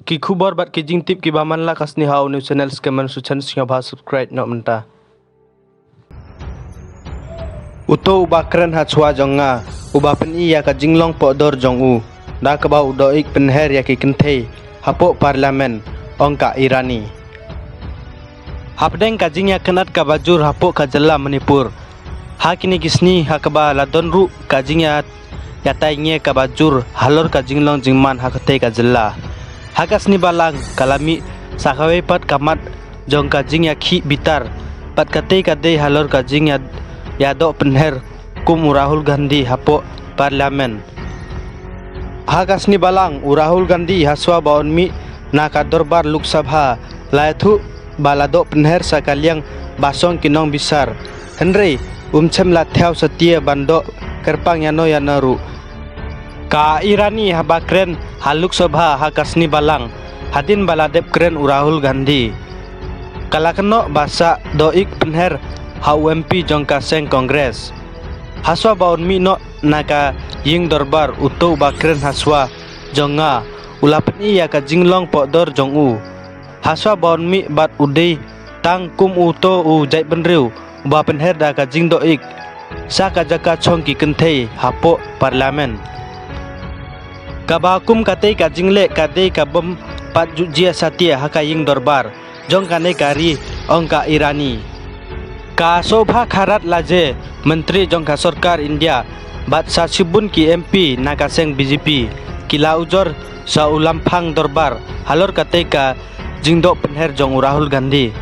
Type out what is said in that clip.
Ki khubor bat ki jing tip ki baman la kasni hau new channel skeman su channel singa bha subscribe no menta. Uto ubakren ha chua jonga uba pen I ya ka jinglong po dor jong u da ka ba udo ik penher ya ki kenthe hapo parlimen ongka Irani. Hapdeng ka jing ya kenat ka bajur hapo ka jella Manipur. Ha kini kisni ha ka ba ladon ru ka jing ya yatai nge ka bajur halor ka jinglong jingman ha ka te ka jella. Hakas ni balang kalami sakawe pat kamat jong kajing ya khi bitar pat kate kade halor kajing ya yado penher kum Rahul Gandhi hapo parlimen. Hakas ni balang Rahul Gandhi haswa baon mi naka dorbar Lok Sabha laithu balado penher sakaliang basong kinong bisar Henry umchem lathau setia bando kerpang yano yanaru ka Irani habakren haluk sobha hakasni balang hadin baladep kren Rahul Gandhi kalakno basa doik penher ha UMP jongka seng kongres haswa baun mi no naka ying dorbar uto bakren haswa jonga ulapen iya ka jinglong podor jongu haswa baun mi bat udei tang kum uto u jai benriu ba penher da ka jing doik saka jaka chongki kenthe hapo parlimen kabakum kate ka jingle kade ka bom pat jia satia hakaying dorbar jong kane kari ongka Irani ka sobha kharat laje menteri jongka sarkar India bat sasibun ki MP nakaseng BJP kila ujor sa ulampang dorbar halor kate ka jingdo penher jong Rahul Gandhi